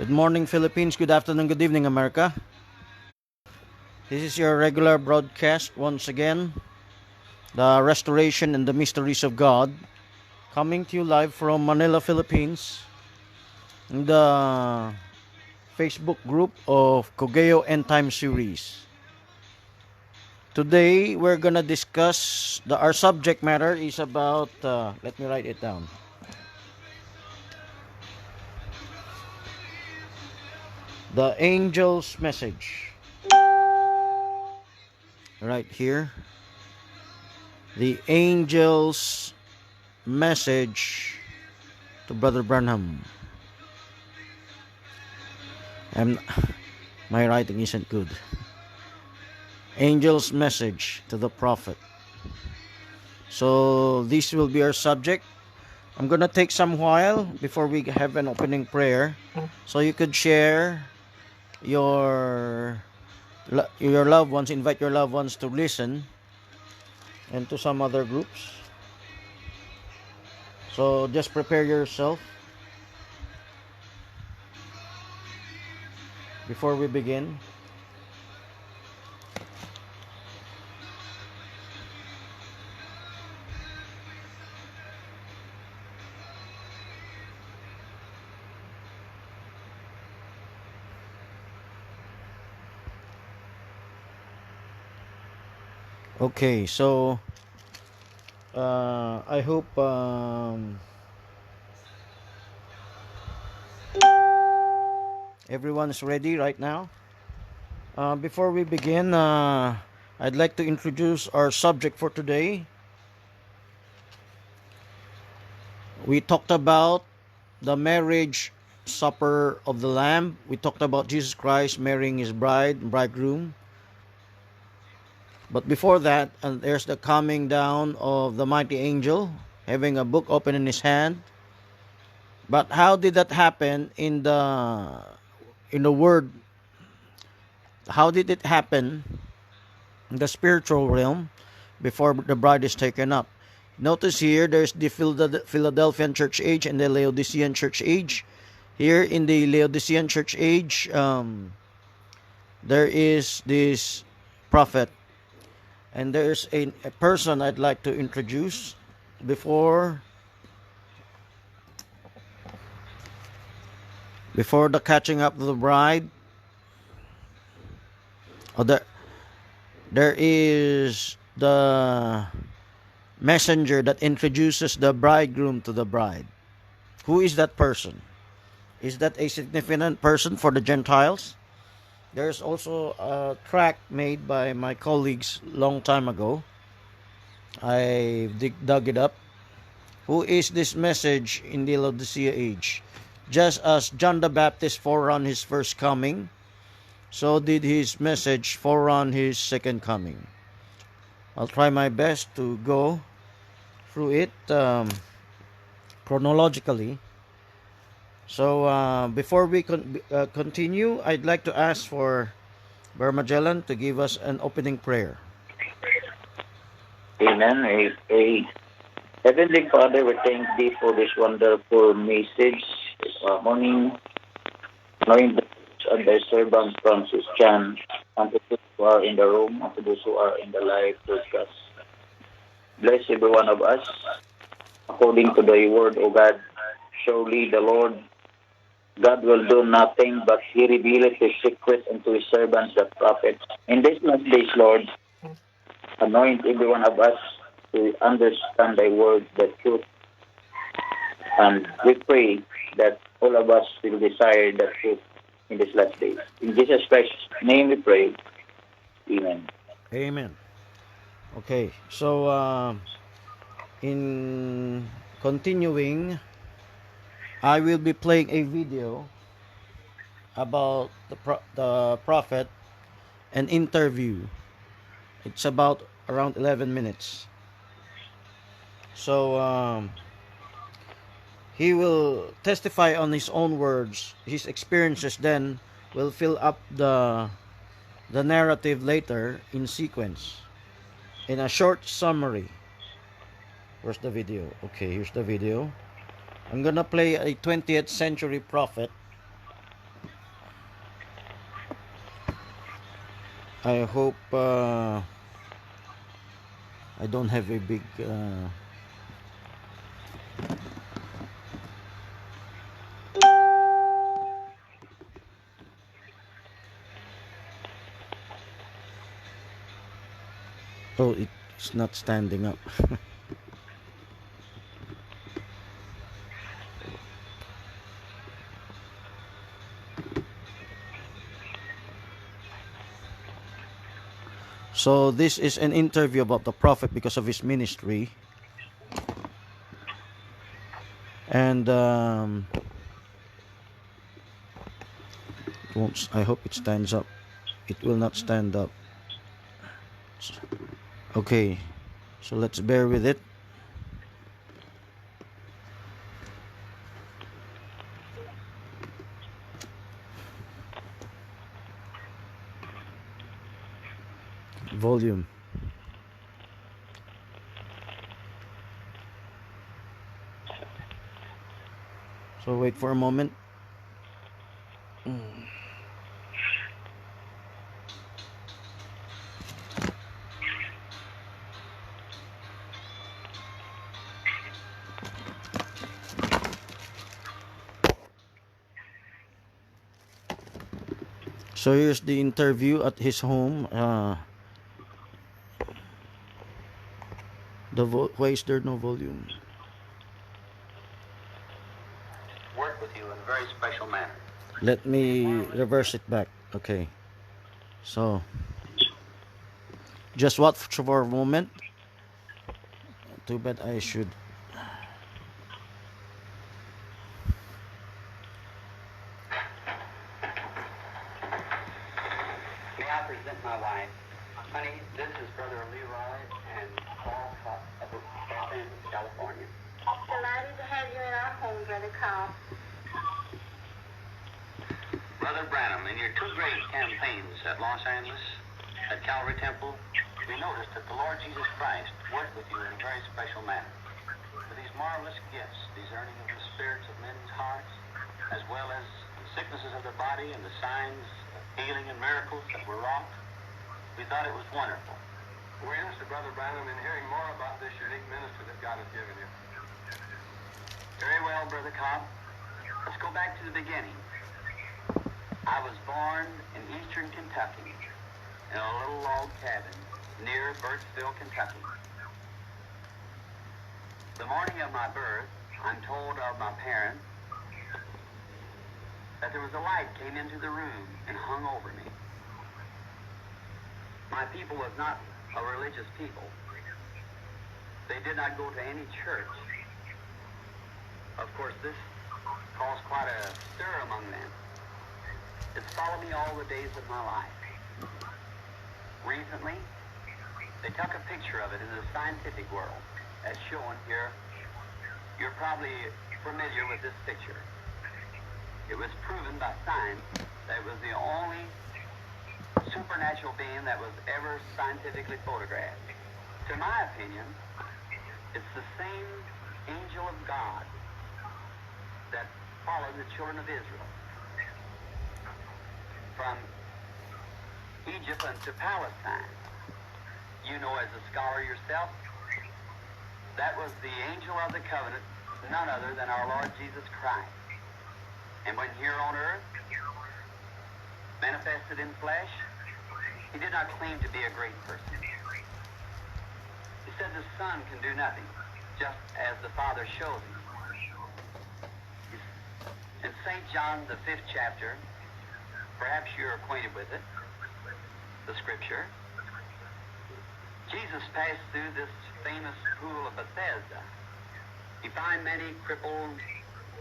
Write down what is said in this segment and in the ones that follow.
Good morning, Philippines. Good afternoon, good evening, America. This is your regular broadcast once again, the Restoration and the Mysteries of God, coming to you live from Manila, Philippines, in the Facebook group of Cogeo End Time Series. Today, we're gonna discuss, our subject matter is about, let me write it down. The angel's message. Right here. The angel's message to Brother Branham. My writing isn't good. Angel's message to the prophet. So this will be our subject. I'm gonna take some while before we have an opening prayer, so you could share your loved ones, invite your loved ones to listen, and to some other groups. So just prepare yourself before we begin. Okay, so I hope everyone is ready right now. Before we begin, I'd like to introduce our subject for today. We talked about the marriage supper of the Lamb. We talked about Jesus Christ marrying his bridegroom. But before that, there's the coming down of the mighty angel, having a book open in his hand. But how did that happen in the word? How did it happen in the spiritual realm before the bride is taken up? Notice here, there's the Philadelphian church age and the Laodicean church age. Here in the Laodicean church age, there is this prophet. And there's a person I'd like to introduce before the catching up of the bride. There is the messenger that introduces the bridegroom to the bride. Who is that person? Is that a significant person for the Gentiles? There's also a track made by my colleagues long time ago. I dug it up. Who is this message in the Laodicea age? Just as John the Baptist forerun his first coming, so did his message forerun his second coming. I'll try my best to go through it chronologically. So before we continue, I'd like to ask for Brother Magellan to give us an opening prayer. Amen. Heavenly Father, we thank thee for this wonderful message this morning, knowing that thy servant Francis Chan, and to those who are in the room, and to those who are in the live broadcast. Bless every one of us, according to thy word, O God. Surely the Lord God will do nothing, but he revealeth his secrets unto his servants, the prophets. In these last days, Lord, anoint every one of us to understand thy word, the truth. And we pray that all of us will desire the truth in these last days. In Jesus Christ's name we pray. Amen. Amen. Okay, so in continuing, I will be playing a video about the prophet, an interview. It's about around 11 minutes. So he will testify on his own words. His experiences then will fill up the narrative later in sequence. In a short summary. Where's the video? Okay, here's the video. I'm gonna play a 20th century prophet I hope I don't have a big oh, it's not standing up. So this is an interview about the prophet because of his ministry, and it won't. I hope it stands up. It will not stand up. Okay, so let's bear with it. Volume. So wait for a moment. So here's the interview at his home. Why is there no volume? Work with you in a very special manner. Let me reverse it back. Okay. So just watch for a moment. Too bad I should. May I present my wife? Honey, this is Brother Leroy and Paul Cobb of Los Angeles, California. Delighted to have you in our home, Brother Cobb. Brother Branham, in your two great campaigns at Los Angeles, at Calvary Temple, we noticed that the Lord Jesus Christ worked with you in a very special manner. For these marvelous gifts, discerning of the spirits of men's hearts, as well as the sicknesses of the body and the signs of healing and miracles that were wrought, we thought it was wonderful. We're interested, Brother Branham, in hearing more about this unique ministry that God has given you. Very well, Brother Cobb. Let's go back to the beginning. I was born in eastern Kentucky in a little log cabin near Birchville, Kentucky. The morning of my birth, I'm told of my parents that there was a light came into the room and hung over me. My people was not a religious people. They did not go to any church. Of course, this caused quite a stir among them. It's followed me all the days of my life. Recently, they took a picture of it in the scientific world, as shown here. You're probably familiar with this picture. It was proven by science that it was the only supernatural being that was ever scientifically photographed. To my opinion, it's the same angel of God that followed the children of Israel from Egypt unto Palestine. You know, as a scholar yourself, that was the angel of the covenant, none other than our Lord Jesus Christ. And when here on earth, manifested in flesh, he did not claim to be a great person. He said the Son can do nothing, just as the Father shows him. In St. John, the 5th chapter, perhaps you're acquainted with it, the scripture, Jesus passed through this famous pool of Bethesda. He found many crippled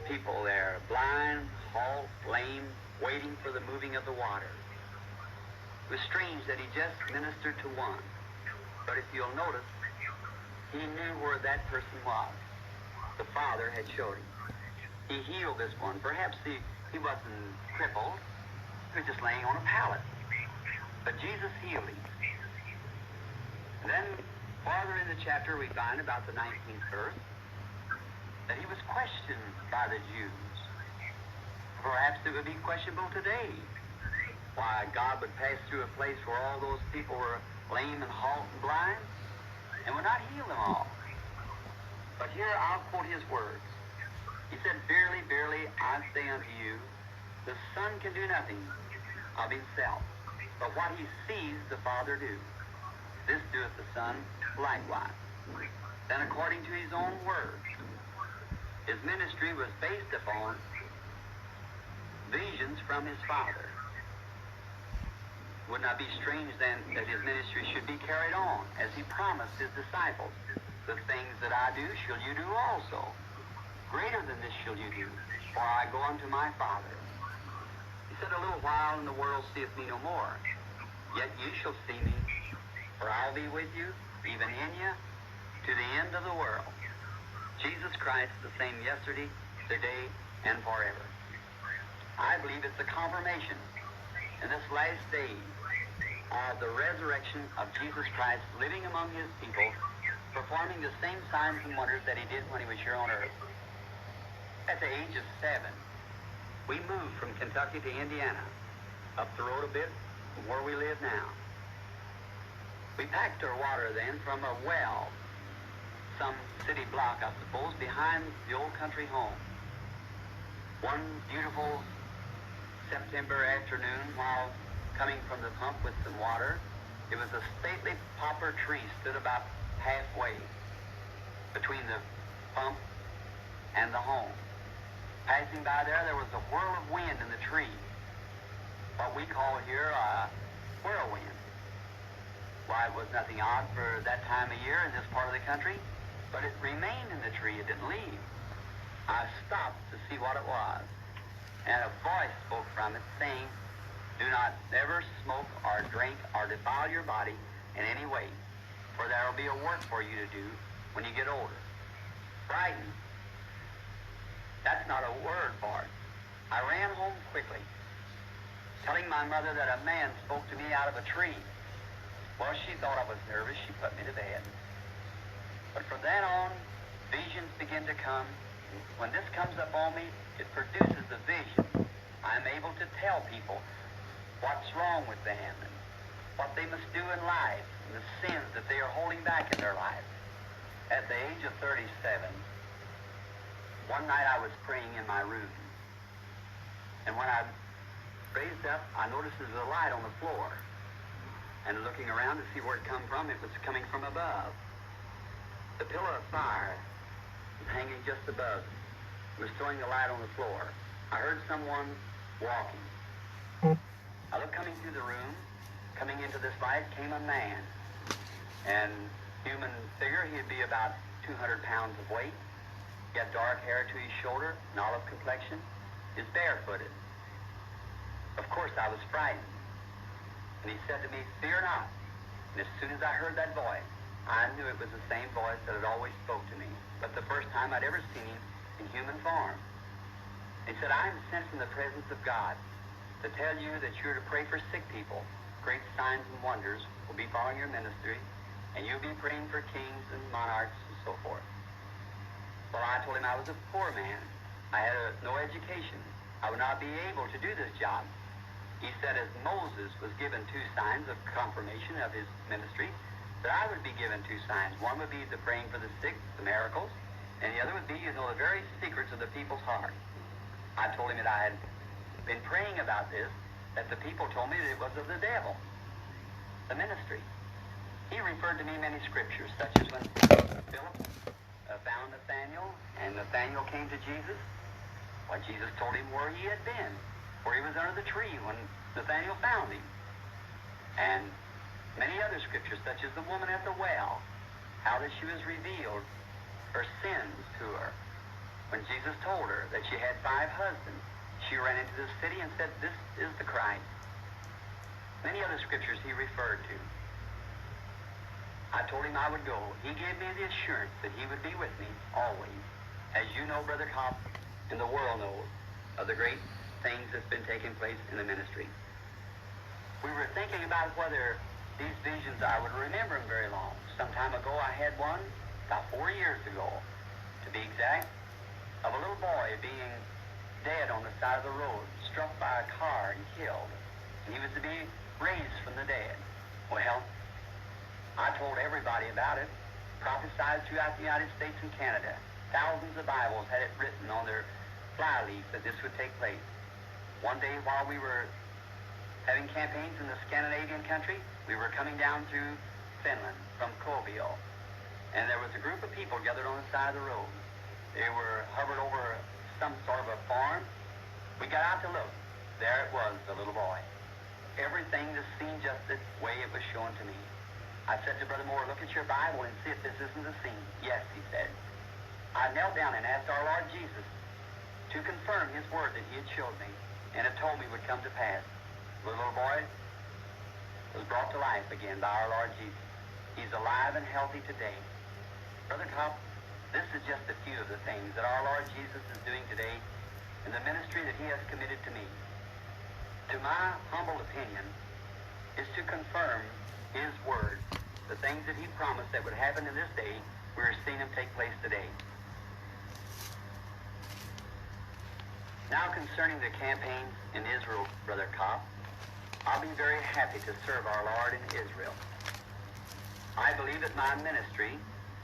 people there, blind, halt, lame, waiting for the moving of the water. It was strange that he just ministered to one. But if you'll notice, he knew where that person was. The Father had showed him. He healed this one. Perhaps he wasn't crippled. He was just laying on a pallet. But Jesus healed him. And then, farther in the chapter, we find about the 19th verse that he was questioned by the Jews. Perhaps it would be questionable today. why God would pass through a place where all those people were lame and halt and blind and would not heal them all. But here I'll quote his words. He said, "Verily, verily, I say unto you, the Son can do nothing of himself, but what he sees the Father do. This doeth the Son likewise." Then according to his own words, his ministry was based upon visions from his Father. Would not be strange then that his ministry should be carried on as he promised his disciples, "The things that I do shall you do also. Greater than this shall you do, for I go unto my Father." He said, "A little while and the world seeth me no more. Yet you shall see me, for I'll be with you, even in you, to the end of the world." Jesus Christ, the same yesterday, today, and forever. I believe it's a confirmation in this last day of the resurrection of Jesus Christ living among his people, performing the same signs and wonders that he did when he was here on earth. At the age of 7, we moved from Kentucky to Indiana, up the road a bit from where we live now. We packed our water then from a well, some city block, I suppose, behind the old country home. One beautiful September afternoon, while coming from the pump with some water, it was a stately poplar tree stood about halfway between the pump and the home. Passing by there was a whirl of wind in the tree, what we call here a whirlwind. Why, it was nothing odd for that time of year in this part of the country, but it remained in the tree. It didn't leave. I stopped to see what it was, and a voice spoke from it saying, "Do not ever smoke or drink or defile your body in any way, for there will be a work for you to do when you get older." Frightened. That's not a word for it. I ran home quickly, telling my mother that a man spoke to me out of a tree. Well, she thought I was nervous. She put me to bed. But from then on, visions begin to come. When this comes up on me, it produces a vision. I'm able to tell people what's wrong with them and what they must do in life and the sins that they are holding back in their life. At the age of 37, one night I was praying in my room. And when I raised up, I noticed there was a light on the floor. And looking around to see where it come from, it was coming from above. The pillar of fire was hanging just above. It was throwing the light on the floor. I heard someone walking. I looked coming through the room. Coming into this light came a man. And human figure, he'd be about 200 pounds of weight. He had dark hair to his shoulder, an olive complexion. He's barefooted. Of course, I was frightened. And he said to me, "Fear not." And as soon as I heard that voice, I knew it was the same voice that had always spoke to me, but the first time I'd ever seen him in human form. He said, "I am sent from the presence of God to tell you that you're to pray for sick people. Great signs and wonders will be following your ministry, and you'll be praying for kings and monarchs and so forth." Well, I told him I was a poor man. I had no education. I would not be able to do this job. He said, as Moses was given 2 signs of confirmation of his ministry, that I would be given 2 signs. One would be the praying for the sick, the miracles, and the other would be, the very secrets of the people's heart. I told him that I had been praying about this, that the people told me that it was of the devil, the ministry. He referred to me many scriptures, such as when Philip found Nathanael, and Nathanael came to Jesus. Well, Jesus told him where he had been, where he was under the tree when Nathanael found him. And many other scriptures, such as the woman at the well, how that she was revealed her sins to her. When Jesus told her that she had 5 husbands, she ran into the city and said, "This is the Christ." Many other scriptures he referred to. I told him I would go. He gave me the assurance that he would be with me always. As you know, Brother Kopp, and the world knows of the great things that's been taking place in the ministry. We were thinking about whether these visions, I would remember them very long. Some time ago I had one, about 4 years ago, to be exact, of a little boy being dead on the side of the road, struck by a car and killed. and he was to be raised from the dead. Well, I told everybody about it, prophesied throughout the United States and Canada. Thousands of Bibles had it written on their flyleaf that this would take place. One day while we were having campaigns in the Scandinavian country, we were coming down through Finland from Kovio, and there was a group of people gathered on the side of the road. They were hovered over some sort of a farm. We got out to look. There it was, the little boy. Everything just seemed just the way it was shown to me. I said to Brother Moore, look at your Bible and see if this isn't the scene. Yes, he said. I knelt down and asked our Lord Jesus to confirm his word that he had showed me and had told me would come to pass. The little boy was brought to life again by our Lord Jesus. He's alive and healthy today. Brother Kopp, this is just a few of the things that our Lord Jesus is doing today in the ministry that he has committed to me. To my humble opinion, is to confirm his word. The things that he promised that would happen in this day, we're seeing them take place today. Now concerning the campaigns in Israel, Brother Kopp, I'll be very happy to serve our Lord in Israel. I believe that my ministry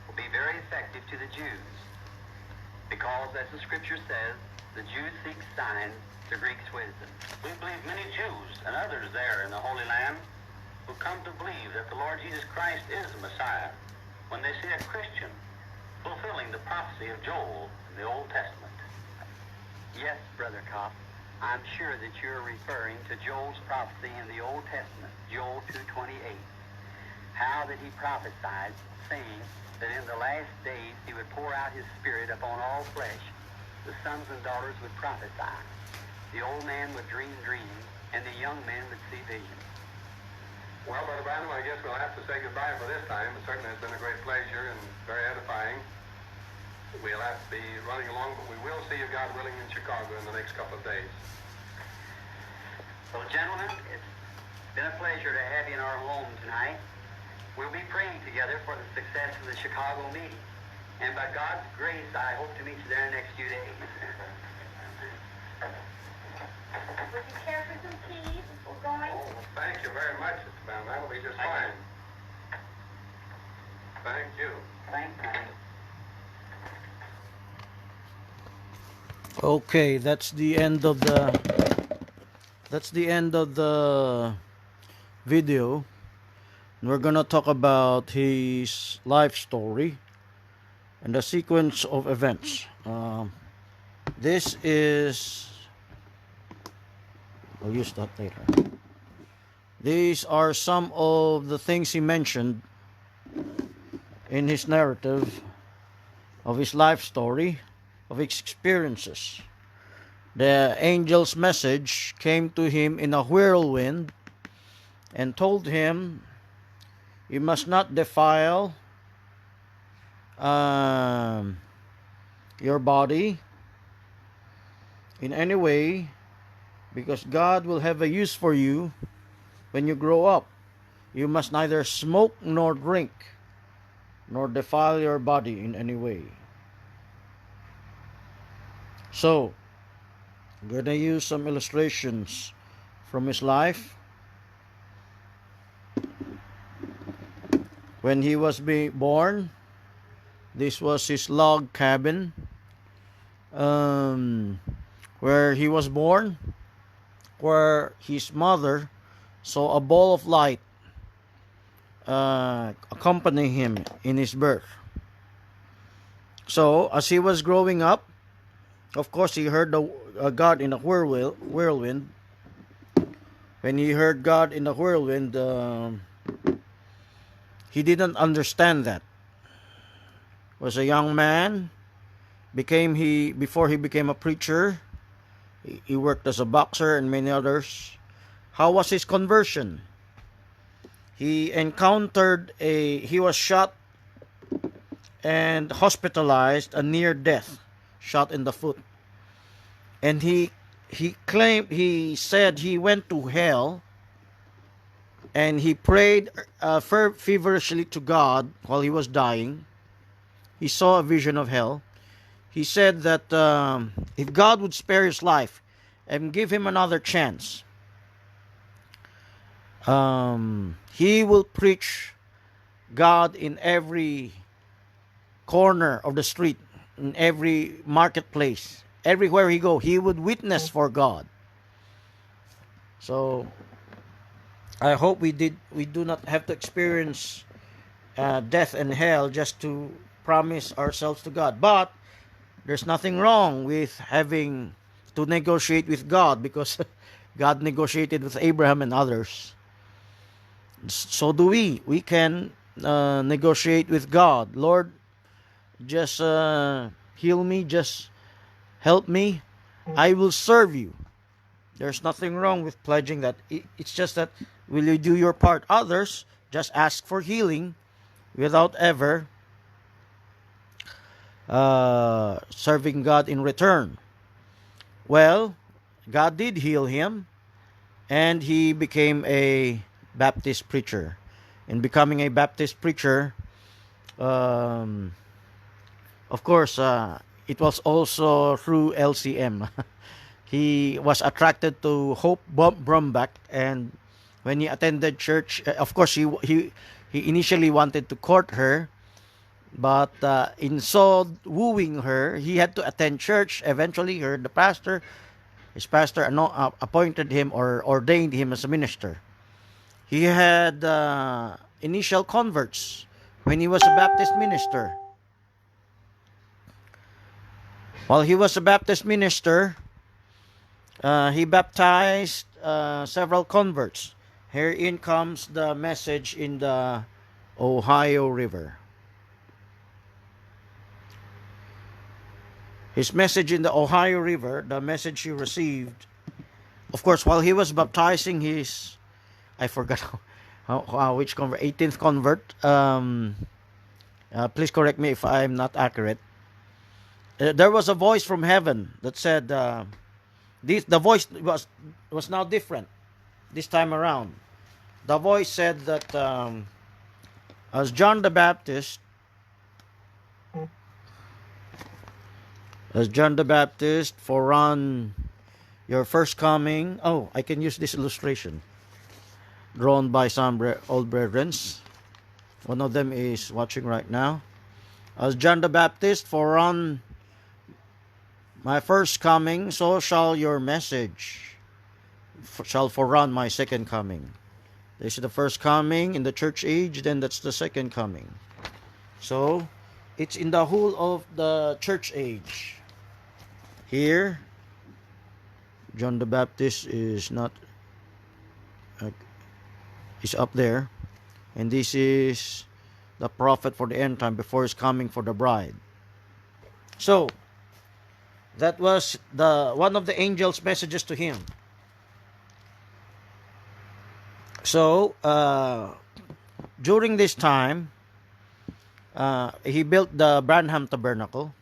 will be very effective to the Jews, because as the scripture says, the Jews seek signs, the Greeks wisdom. We believe many Jews and others there in the Holy Land who come to believe that the Lord Jesus Christ is the Messiah when they see a Christian fulfilling the prophecy of Joel in the Old Testament. Yes, Brother Kopp, I'm sure that you're referring to Joel's prophecy in the Old Testament, Joel 2:28, how that he prophesied, saying that in the last days he would pour out his Spirit upon all flesh. The sons and daughters would prophesy. The old man would dream dreams, and the young man would see visions. Well, Brother Branham, I guess we'll have to say goodbye for this time. It certainly has been a great pleasure and very edifying. We'll have to be running along, but we will see you, God willing, in Chicago in the next couple of days. Well, gentlemen, it's been a pleasure to have you in our home tonight. We'll be praying together for the success of the Chicago meeting. And by God's grace, I hope to meet you there in the next few days. Would you care for some tea before going? Oh, thank you very much, Mr. Brown. That'll be just fine. Thank you. Thank you. Okay, that's the end of the video. We're gonna talk about his life story and the sequence of events. This is, I'll use that later. These are some of the things he mentioned in his narrative of his life story, of his experiences. The angel's message came to him in a whirlwind and told him, you must not defile your body in any way, because God will have a use for you when you grow up. You must neither smoke nor drink, nor defile your body in any way. So, I'm going to use some illustrations from his life. When he was being born, this was his log cabin where he was born, where his mother saw a ball of light accompany him in his birth. So, as he was growing up, of course, he heard God in a whirlwind. When he heard God in the whirlwind, he didn't understand that. Was a young man. Before he became a preacher, he worked as a boxer and many others. How was his conversion? He was shot and hospitalized, a near death, shot in the foot. And he said he went to hell, and he prayed feverishly to God while he was dying. He saw a vision of hell. He said that if God would spare his life and give him another chance, He will preach God in every corner of the street, in every marketplace, everywhere he go, he would witness for God. So I hope we do not have to experience death and hell just to promise ourselves to God. But there's nothing wrong with having to negotiate with God, because God negotiated with Abraham and others. So do we. We can negotiate with God. Lord, just heal me, just help me. I will serve you. There's nothing wrong with pledging that. It's just that, will you do your part? Others just ask for healing without ever serving God in return. Well, God did heal him, and he became a Baptist preacher. In becoming a Baptist preacher, of course, it was also through LCM. He was attracted to Hope Brumbach, and when he attended church, of course, he initially wanted to court her, but in so wooing her, he had to attend church. Eventually, his pastor appointed him or ordained him as a minister. He had initial converts when he was a Baptist minister. While he was a Baptist minister, he baptized several converts. Herein comes the message in the Ohio River. His message in the Ohio River, the message he received, of course, while he was baptizing his, I forgot which convert, 18th convert. Please correct me if I'm not accurate. There was a voice from heaven that said, the voice was now different this time around. The voice said that as John the Baptist forerun your first coming. Oh, I can use this illustration drawn by some old brethren. One of them is watching right now. As John the Baptist forerun my first coming, so shall your message shall forerun my second coming. This is the first coming in the church age, then that's the second coming. So it's in the whole of the church age. Here, John the Baptist is not is up there, and this is the prophet for the end time before his coming for the bride. So that was one of the angel's messages to him. So during this time, he built the Branham Tabernacle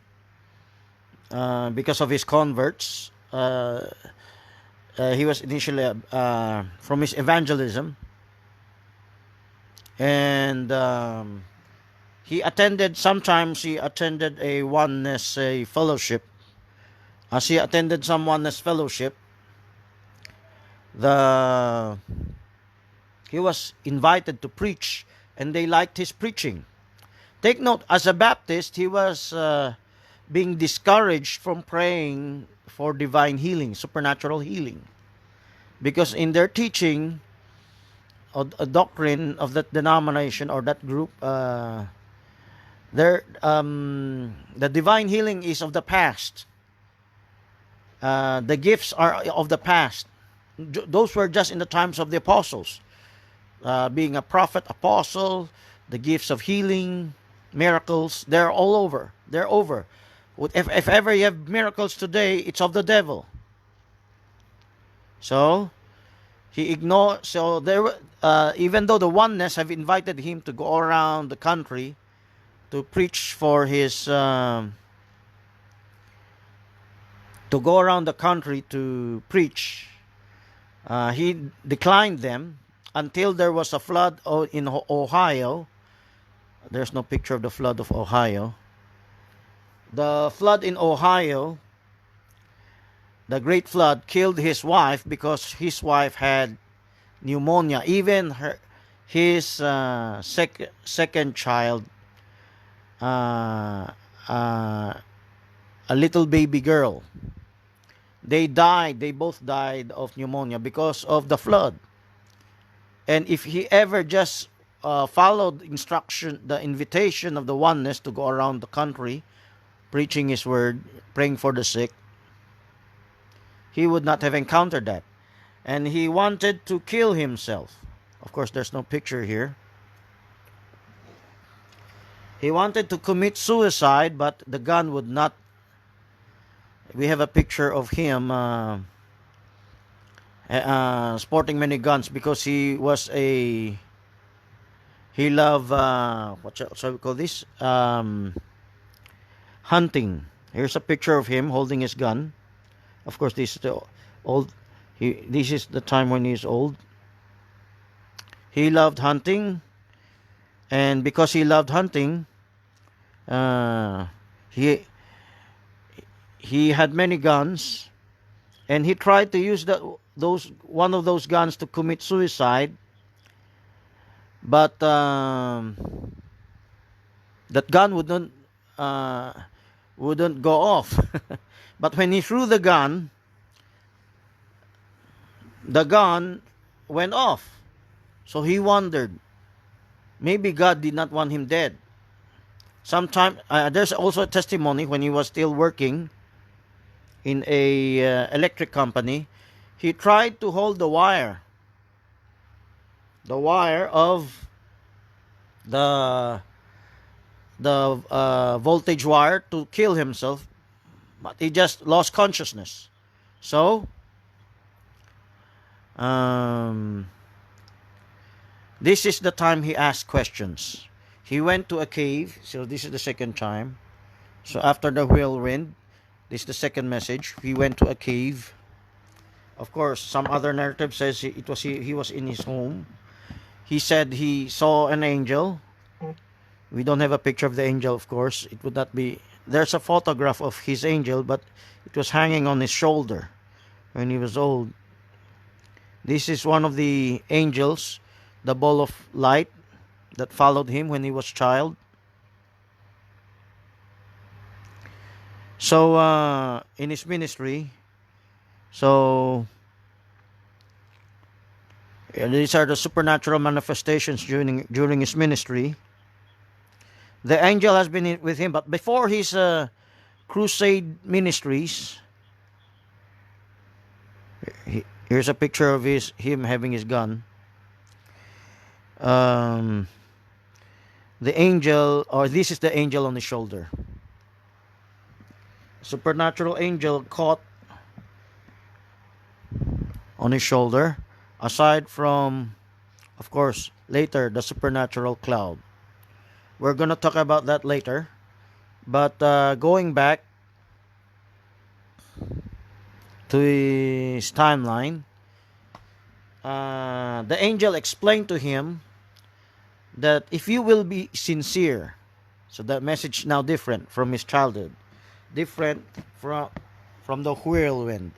because of his converts. He was initially from his evangelism, and sometimes he attended a oneness fellowship. As he attended some oneness fellowship, he was invited to preach, and they liked his preaching. Take note, as a Baptist, he was being discouraged from praying for divine healing, supernatural healing, because in their teaching, a doctrine of that denomination or that group, the divine healing is of the past. The gifts are of the past. Those were just in the times of the apostles. Being a prophet, apostle, the gifts of healing, miracles, they're all over. They're over. If ever you have miracles today, it's of the devil. So he ignored. So even though the oneness have invited him to go around the country to preach for his, to go around the country to preach, he declined them until there was a flood in Ohio. There's no picture of the flood of Ohio. The flood in Ohio, the great flood, killed his wife because his wife had pneumonia. Even his second child, uh, uh, a little baby girl, they died. They both died of pneumonia because of the flood. And if he ever just followed the invitation of the oneness to go around the country, preaching his word, praying for the sick, he would not have encountered that. And he wanted to kill himself. Of course, there's no picture here. He wanted to commit suicide, but the gun would not. We have a picture of him sporting many guns because he loved, what shall we call this? Hunting. Here's a picture of him holding his gun. Of course, this is the old. This is the time when he's old. He loved hunting, and because he loved hunting, he had many guns, and he tried to use one of those guns to commit suicide, but that gun wouldn't go off. But when he threw the gun went off. So he wondered, maybe God did not want him dead. Sometime there's also a testimony when he was still working in a electric company. He tried to hold the wire of the voltage wire to kill himself, but he just lost consciousness. So this is the time he asked questions. He went to a cave. So this is the second time. So after the whirlwind, this is the second message. He went to a cave. Of course, some other narrative says he was in his home. He said he saw an angel. We don't have a picture of the angel, of course. It would not be. There's a photograph of his angel, but it was hanging on his shoulder when he was old. This is one of the angels, the ball of light that followed him when he was a child. So in his ministry, these are the supernatural manifestations during his ministry. The angel has been with him, but before his crusade ministries, here's a picture of him having his gun. The angel, or this is the angel on his shoulder. Supernatural angel caught on his shoulder, aside from, of course, later the supernatural cloud. We're going to talk about that later. But going back to his timeline, the angel explained to him that if you will be sincere, so that message now different from his childhood, different from the whirlwind.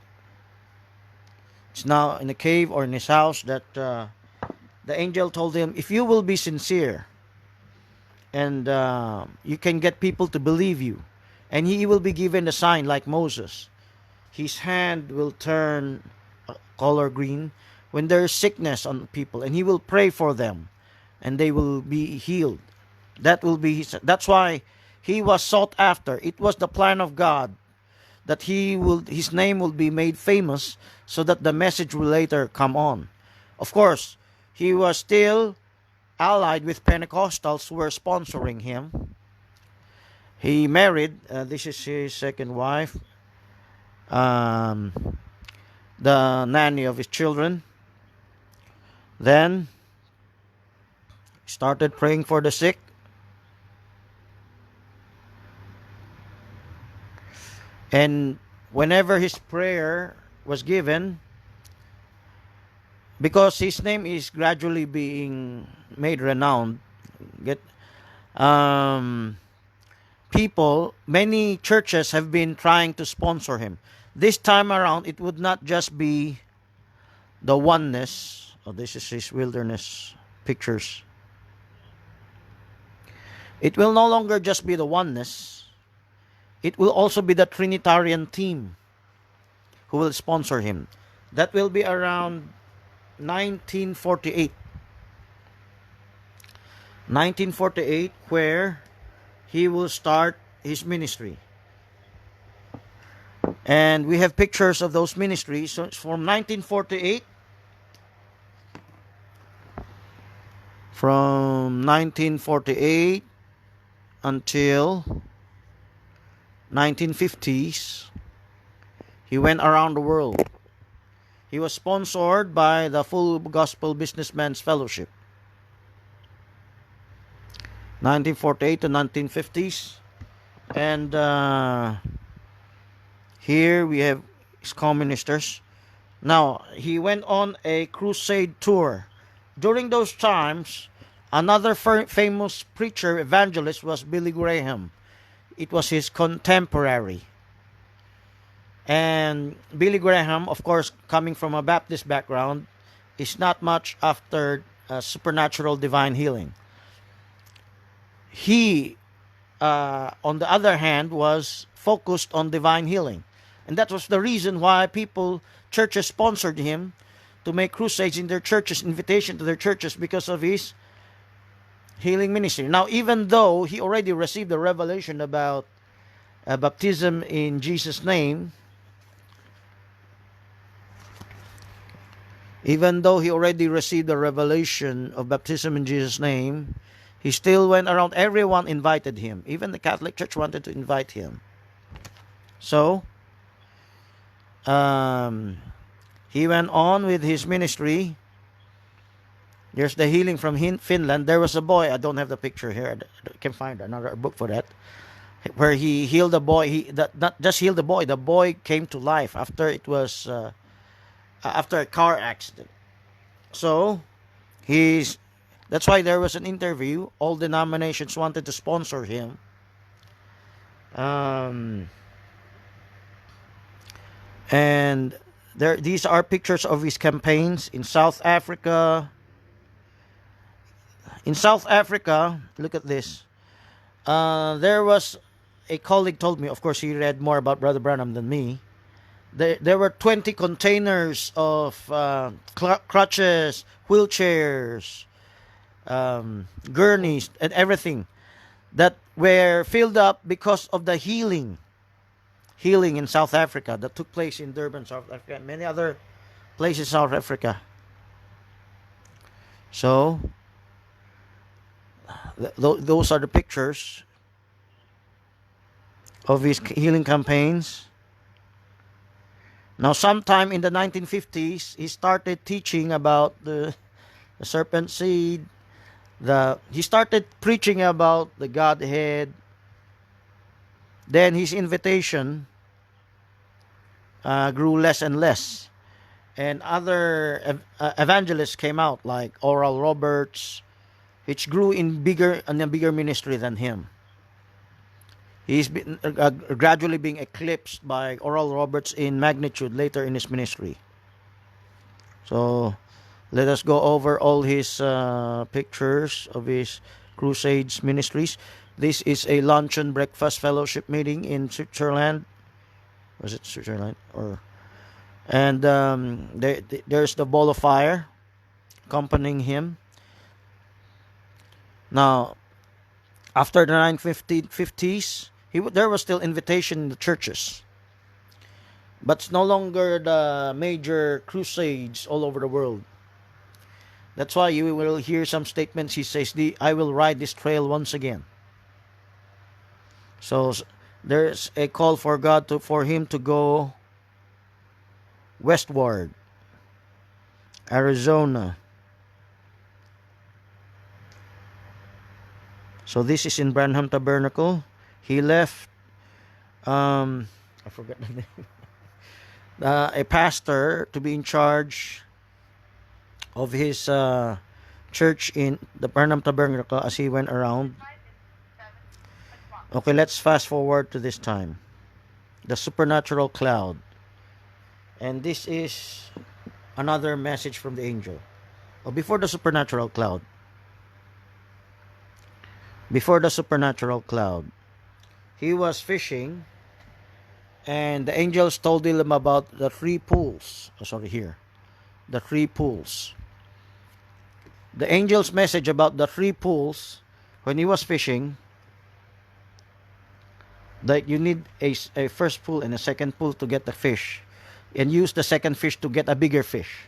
It's now in a cave or in his house that the angel told him, if you will be sincere, and you can get people to believe you, and he will be given a sign like Moses. His hand will turn color green when there is sickness on people, and he will pray for them, and they will be healed. That's why he was sought after. It was the plan of God that his name will be made famous, so that the message will later come on. Of course, he was still allied with Pentecostals who were sponsoring him. He married, this is his second wife, the nanny of his children. Then started praying for the sick. And whenever his prayer was given, because his name is gradually being made renowned, many churches have been trying to sponsor him. This time around, it would not just be the oneness Oh, this is his wilderness pictures. It will no longer just be the oneness. It will also be the Trinitarian team who will sponsor him. That will be around 1948. 1948, where he will start his ministry. And we have pictures of those ministries. So it's from 1948. From 1948 until 1950s, he went around the world. He was sponsored by the Full Gospel Businessmen's Fellowship. 1948 to 1950s. And here we have his co-ministers. Now, he went on a crusade tour. During those times, another famous preacher, evangelist, was Billy Graham. It was his contemporary. And Billy Graham, of course, coming from a Baptist background, is not much after supernatural divine healing. He, on the other hand, was focused on divine healing. And that was the reason why churches sponsored him to make crusades in their churches, invitation to their churches, because of his healing ministry. Now, even though he already received the revelation about baptism in Jesus' name, even though he already received the revelation of baptism in Jesus' name, he still went around. Everyone invited him. Even the Catholic Church wanted to invite him. So, he went on with his ministry. There's the healing from Finland. There was a boy, I don't have the picture here, I can find another book for that, where he healed the boy. Not just healed the boy came to life after it was after a car accident. So that's why there was an interview. All denominations wanted to sponsor him. And these are pictures of his campaigns in South Africa. In South Africa, look at this. There was a colleague told me, of course he read more about Brother Branham than me. There were 20 containers of crutches, wheelchairs, gurneys, and everything that were filled up because of the healing in South Africa that took place in Durban, South Africa, and many other places in South Africa. So, those are the pictures of his healing campaigns. Now, sometime in the 1950s, he started teaching about the serpent seed. He started preaching about the Godhead. Then his invitation grew less and less. And other evangelists came out, like Oral Roberts, which grew in a bigger ministry than him. He's been gradually being eclipsed by Oral Roberts in magnitude later in his ministry. So let us go over all his pictures of his crusades ministries. This is a luncheon breakfast fellowship meeting in Switzerland. Was it Switzerland? And there's the ball of fire accompanying him. Now, after the 1950s, there was still invitation in the churches. But it's no longer the major crusades all over the world. That's why you will hear some statements. He says, I will ride this trail once again. So there's a call for God for him to go westward. Arizona. So this is in Branham Tabernacle. He left, I forgot the name, a pastor to be in charge of his church in the Branham Tabernacle as he went around. Okay, let's fast forward to this time. The supernatural cloud. And this is another message from the angel. or before the supernatural cloud. Before the supernatural cloud, he was fishing, and the angels told him about the three pools. Oh, sorry, here. The three pools. The angel's message about the three pools when he was fishing, that you need a first pool and a second pool to get the fish, and use the second fish to get a bigger fish.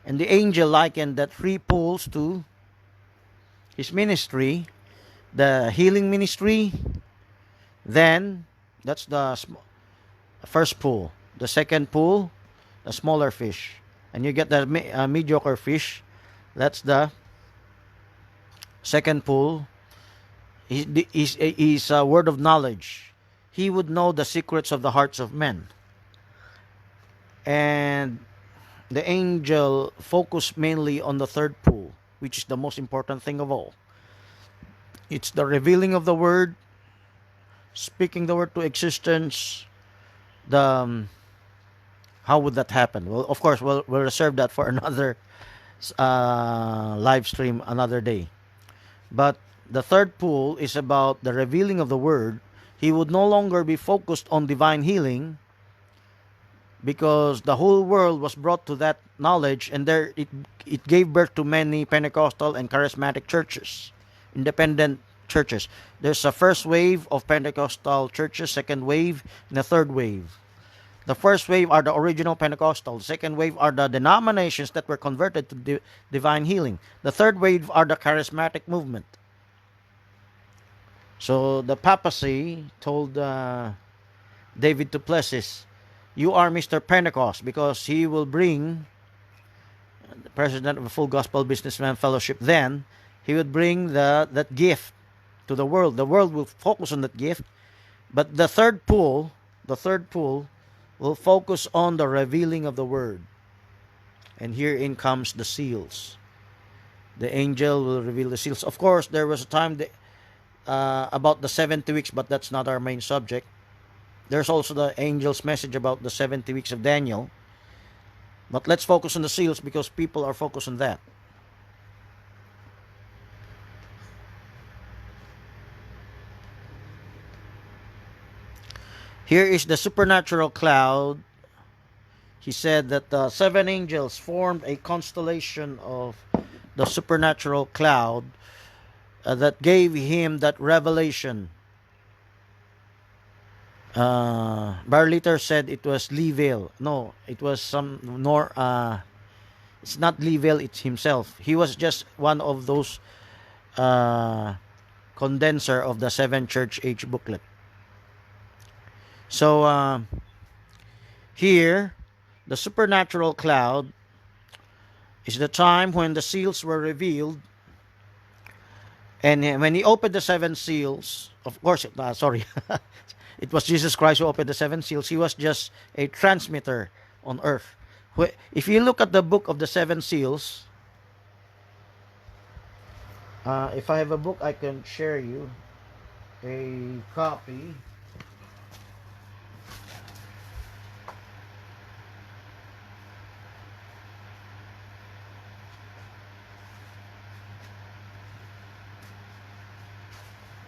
And the angel likened that three pools to his ministry, the healing ministry. Then that's the first pool. The second pool, the smaller fish, and you get the mediocre fish. That's the second pool. Is a word of knowledge. He would know the secrets of the hearts of men. And the angel focused mainly on the third pool, which is the most important thing of all. It's the revealing of the word, speaking the word to existence. How would that happen? Well, of course, we'll reserve that for another live stream another day. But the third pool is about the revealing of the word. He would no longer be focused on divine healing, because the whole world was brought to that knowledge, and there it gave birth to many Pentecostal and charismatic churches, independent churches. There's a first wave of Pentecostal churches, second wave, and a third wave. The first wave are the original Pentecostals. Second wave are the denominations that were converted to divine healing. The third wave are the charismatic movement. So the papacy told David du Plessis, "You are Mr. Pentecost," because he will bring, the president of the Full Gospel Businessman Fellowship then, he would bring that gift to the world. The world will focus on that gift. But the third pool will focus on the revealing of the word. And herein comes the seals. The angel will reveal the seals. Of course, there was a time about the 70 weeks, but that's not our main subject. There's also the angel's message about the 70 weeks of Daniel. But let's focus on the seals, because people are focused on that. Here is the supernatural cloud. He said that the seven angels formed a constellation of the supernatural cloud that gave him that revelation. Barlitter said it was Leeville. No, it was it's not Leeville, it's himself. He was just one of those condenser of the seven church age booklet. So here, the supernatural cloud is the time when the seals were revealed. And when he opened the seven seals, of course, it was Jesus Christ who opened the seven seals. He was just a transmitter on earth. If you look at the book of the seven seals, if I have a book, I can share you a copy.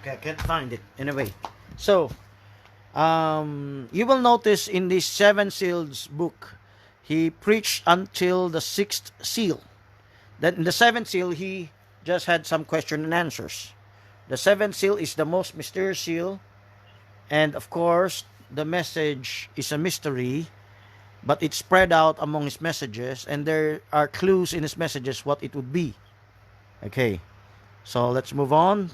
Okay, I can't find it. Anyway, so you will notice in this seven seals book, he preached until the sixth seal. Then in the seventh seal, he just had some question and answers. The seventh seal is the most mysterious seal, and of course, the message is a mystery, but it's spread out among his messages, and there are clues in his messages what it would be. Okay, so let's move on.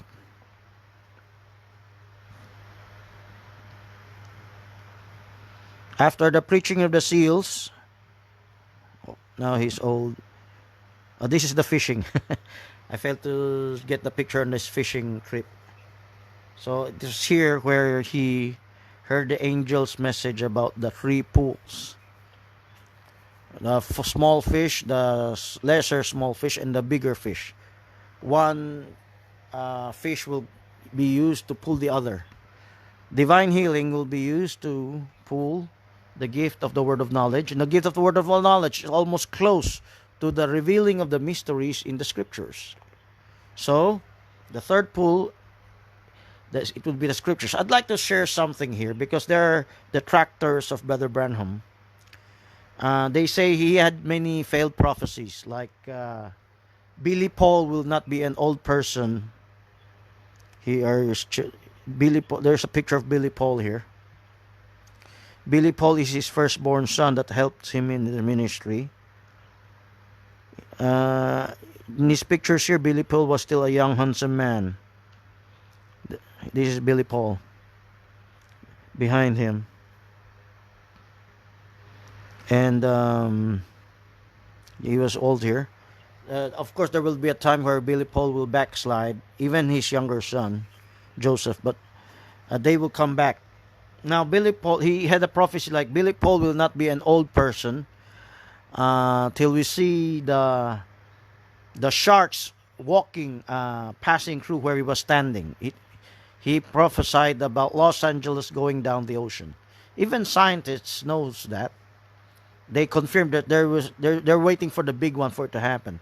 After the preaching of the seals, now he's old. This is the fishing. I failed to get the picture on this fishing trip. So it is here where he heard the angel's message about the three pools. The small fish, the lesser small fish, and the bigger fish. One fish will be used to pull the other. Divine healing will be used to pull the gift of the word of knowledge. And the gift of the word of knowledge is almost close to the revealing of the mysteries in the scriptures. So, the third pull, it would be the scriptures. I'd like to share something here because there are detractors of Brother Branham. They say he had many failed prophecies, like Billy Paul will not be an old person. There's a picture of Billy Paul here. Billy Paul is his firstborn son that helped him in the ministry. In his pictures here, Billy Paul was still a young, handsome man. This is Billy Paul behind him. And he was old here. Of course, there will be a time where Billy Paul will backslide, even his younger son, Joseph, but they will come back. Now, Billy Paul, he had a prophecy like Billy Paul will not be an old person till we see the sharks walking, passing through where he was standing. He prophesied about Los Angeles going down the ocean. Even scientists knows that. They confirmed that they're waiting for the big one for it to happen.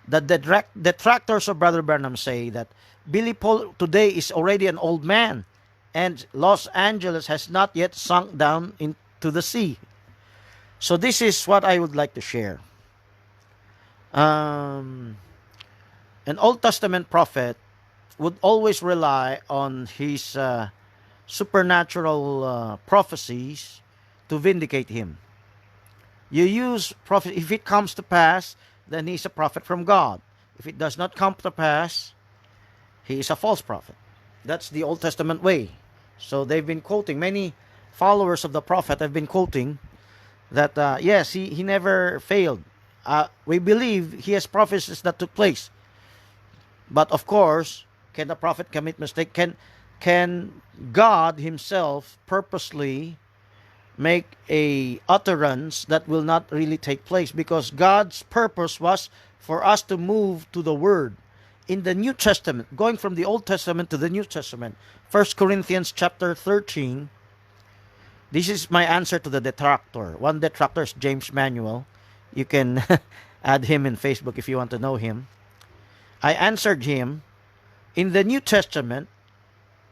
The detractors of Brother Branham say that Billy Paul today is already an old man, and Los Angeles has not yet sunk down into the sea. So this is what I would like to share. An Old Testament prophet would always rely on his supernatural prophecies to vindicate him. You use prophet, if it comes to pass, then he's a prophet from God. If it does not come to pass, he is a false prophet. That's the Old Testament way. So they've been quoting, many followers of the prophet have been quoting that, yes, he never failed. We believe he has prophecies that took place. But of course, can the prophet commit mistake? Can God himself purposely make a utterance that will not really take place? Because God's purpose was for us to move to the Word. In the New Testament, going from the Old Testament to the New Testament, 1 Corinthians chapter 13, this is my answer to the detractor. One detractor is James Manuel. You can add him in Facebook if you want to know him. I answered him, in the New Testament,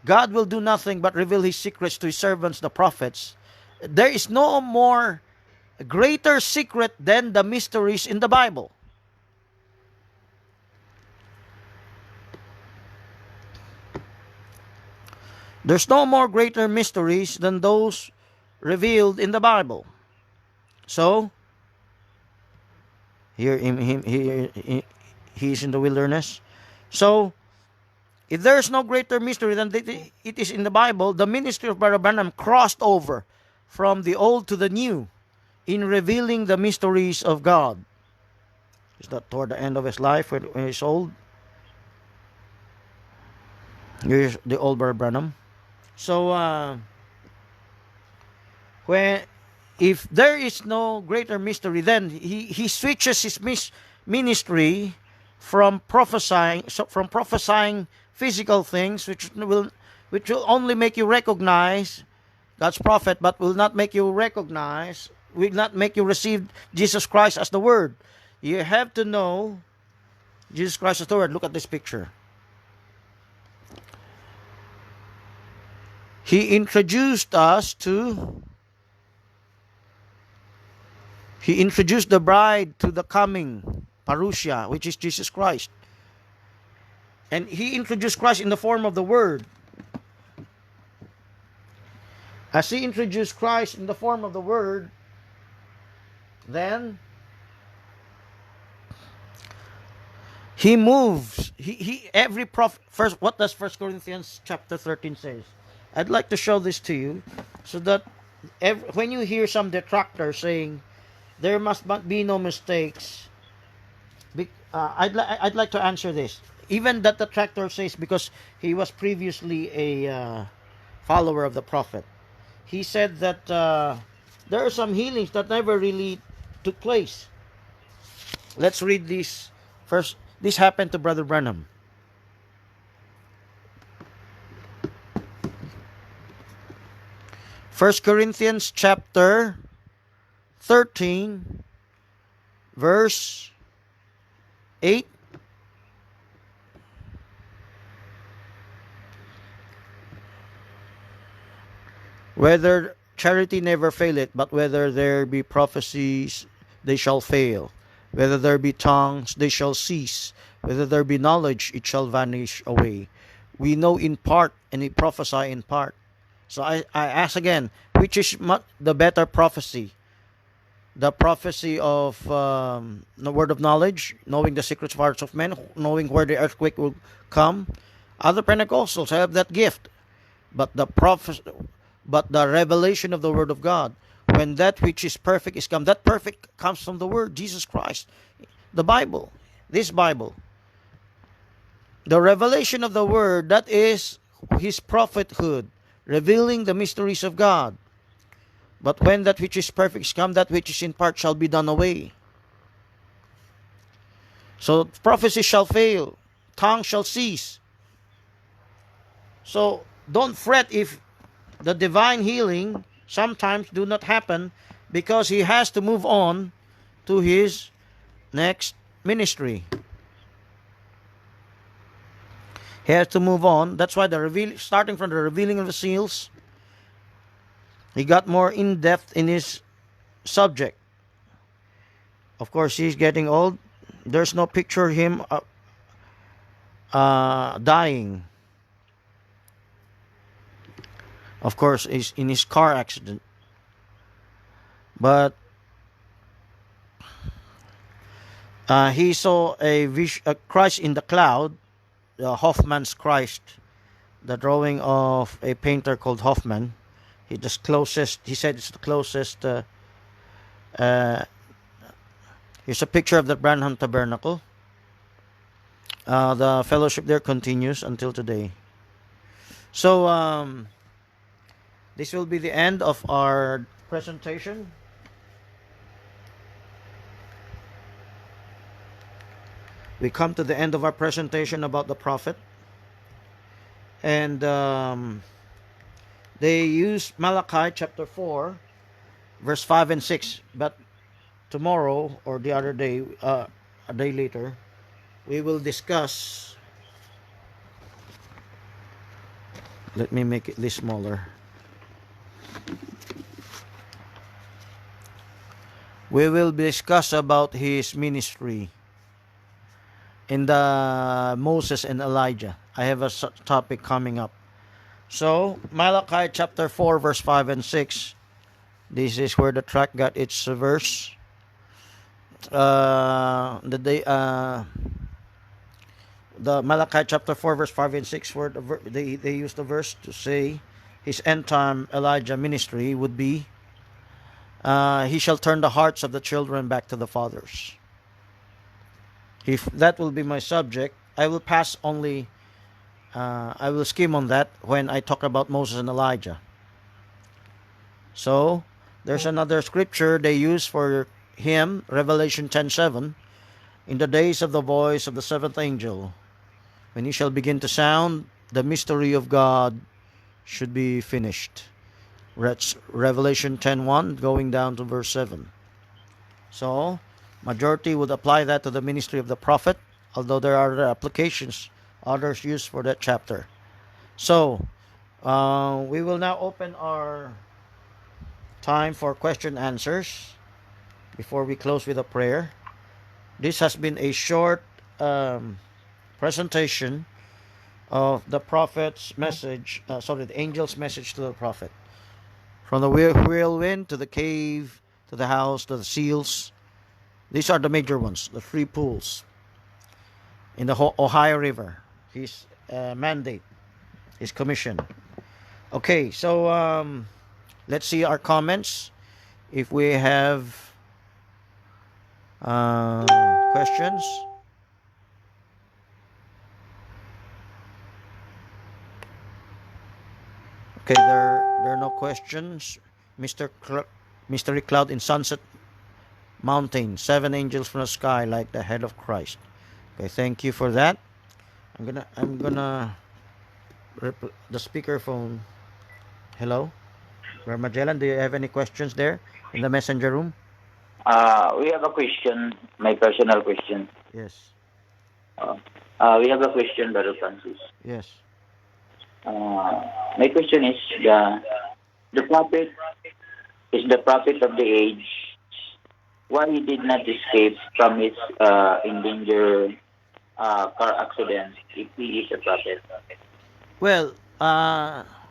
God will do nothing but reveal his secrets to his servants, the prophets. There is no more greater secret than the mysteries in the Bible. There's no more greater mysteries than those revealed in the Bible. So, here he's in the wilderness. So, if there's no greater mystery than it is in the Bible, the ministry of Brother Branham crossed over from the old to the new in revealing the mysteries of God. Is that toward the end of his life when he's old? Here's the old Brother Branham. So, if there is no greater mystery, then he switches his ministry from prophesying physical things, which will only make you recognize God's prophet, but will not make you receive Jesus Christ as the Word. You have to know Jesus Christ as the Word. Look at this picture. He introduced the bride to the coming parousia, which is Jesus Christ. And he introduced Christ in the form of the Word. As he introduced Christ in the form of the Word, then he moves. Every prophet. First, what does 1 Corinthians chapter 13 says? I'd like to show this to you, so that when you hear some detractor saying there must be no mistakes, I'd like to answer this. Even that detractor says, because he was previously a follower of the prophet, he said that there are some healings that never really took place. Let's read this first. This happened to Brother Branham. 1 Corinthians chapter 13, verse 8. Whether charity never faileth, but whether there be prophecies, they shall fail. Whether there be tongues, they shall cease. Whether there be knowledge, it shall vanish away. We know in part, and we prophesy in part. So I ask again, which is the better prophecy? The prophecy of the word of knowledge, knowing the secrets of hearts of men, knowing where the earthquake will come. Other Pentecostals have that gift, but the revelation of the word of God, when that which is perfect is come, that perfect comes from the word, Jesus Christ, the Bible, this Bible. The revelation of the word, that is his prophethood, revealing the mysteries of God. But when that which is perfect is come, that which is in part shall be done away. So prophecy shall fail, tongue shall cease. So don't fret if the divine healing sometimes do not happen, because he has to move on to his next ministry. He has to move on. That's why starting from the revealing of the seals, he got more in-depth in his subject. Of course, he's getting old. There's no picture of him dying. Of course, he's in his car accident. But he saw a Christ in the cloud, Hoffman's Christ, the drawing of a painter called Hoffman. He said it's the closest. Here's a picture of the Branham Tabernacle. The fellowship there continues until today. So this will be the end of our presentation. We come to the end of our presentation about the prophet. And they use Malachi chapter 4, verse 5 and 6. But tomorrow, or the other day, a day later, we will discuss. Let me make it this smaller. We will discuss about his ministry in the Moses and Elijah. I have a topic coming up. So, Malachi chapter 4, verse 5 and 6. This is where the track got its verse. The Malachi chapter 4, verse 5 and 6, where they use the verse to say his end time Elijah ministry would be, he shall turn the hearts of the children back to the fathers. If that will be my subject, I will pass only, I will skim on that when I talk about Moses and Elijah. So, there's another scripture they use for him, Revelation 10:7. In the days of the voice of the seventh angel, when he shall begin to sound, the mystery of God should be finished. Revelation 10:1 going down to verse 7. So, majority would apply that to the ministry of the prophet, although there are other applications, others used for that chapter. So, we will now open our time for question answers before we close with a prayer. This has been a short presentation of the prophet's message, the angel's message to the prophet. From the whirlwind to the cave, to the house, to the seals. These are the major ones, the 3 pools in the Ohio River. His mandate, his commission. Okay, so let's see our comments. If we have questions. Okay, there are no questions. Mystery cloud in Sunset Mountain, 7 angels from the sky like the head of Christ. Okay, thank you for that. I'm gonna the speakerphone. Hello, Magellan, do you have any questions there in the messenger room? We have a question, my personal question. Yes. We have a question, Brother Francis. Yes. My question is the prophet is the prophet of the age. Why he did not escape from his in danger car accident if he is a prophet? Well,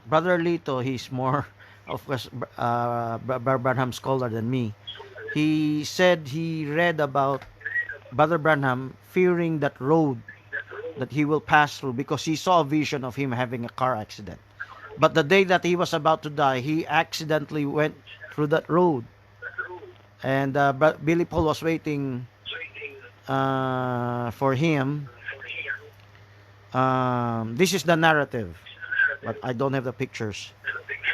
Brother Lito, he's more, of course, Branham scholar than me. He said he read about Brother Branham fearing that road that he will pass through because he saw a vision of him having a car accident. But the day that he was about to die, he accidentally went through that road. And Billy Paul was waiting for him. This is the narrative, but I don't have the pictures.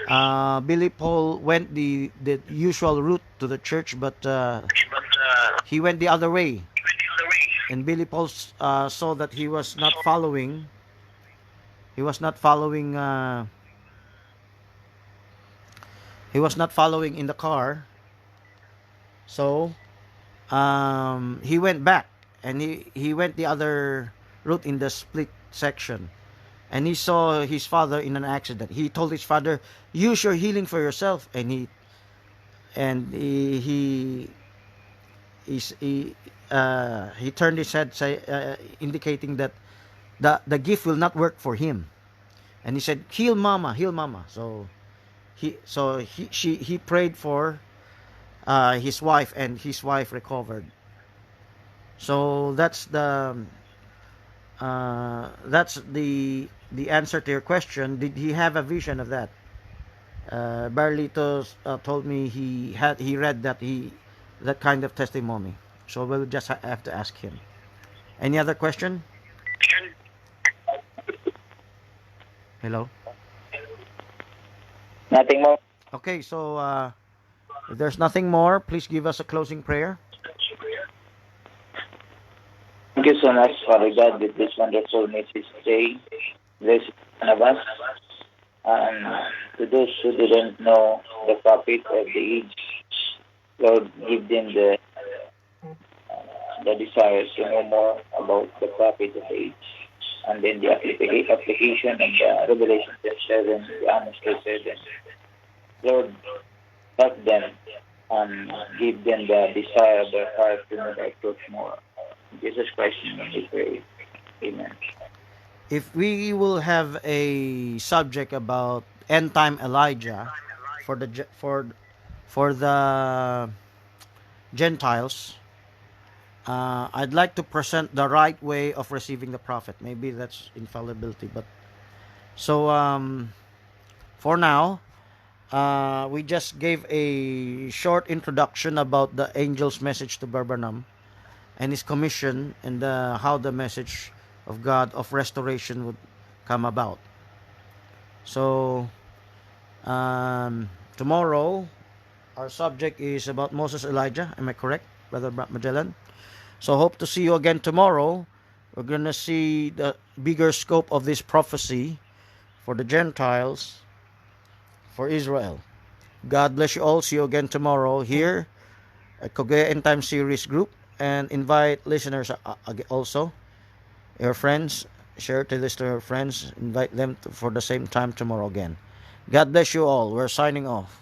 Billy Paul went the usual route to the church, but he went the other way. And Billy Paul saw that he was not following. He was not following. He was not following in the car. So he went back, and he went the other route in the split section, and he saw his father in an accident. He told his father, "Use your healing for yourself," and he turned his head, indicating that the gift will not work for him, and he said, "Heal mama, heal mama." So he prayed for his wife, and his wife recovered. So that's the answer to your question. Did he have a vision of that? Barlito told me he read that kind of testimony. So we'll just have to ask him. Any other question? Hello. Nothing more. Okay, so if there's nothing more, please give us a closing prayer. Thank you so much, Father God, with this wonderful message today. Bless one of us. And to those who didn't know the prophet of the age, Lord, give them the desire to know more about the prophet of the age. And then the application of the Revelation 7, the Amos 7. Lord, help them and give them the desire of their heart to know thy truth more. In Jesus Christ's name we pray. Amen. If we will have a subject about end time Elijah for the Gentiles, I'd like to present the right way of receiving the prophet. Maybe that's infallibility, but so for now, we just gave a short introduction about the angel's message to Branham and his commission, and how the message of God of restoration would come about. So tomorrow our subject is about Moses, Elijah. Am I correct, Brother Magellan? So hope to see you again tomorrow. We're going to see the bigger scope of this prophecy for the Gentiles, for Israel. God bless you all. See you again tomorrow here at Kogea End Time Series Group, and invite listeners also, your friends. Share this to your friends. Invite them for the same time tomorrow again. God bless you all. We're signing off.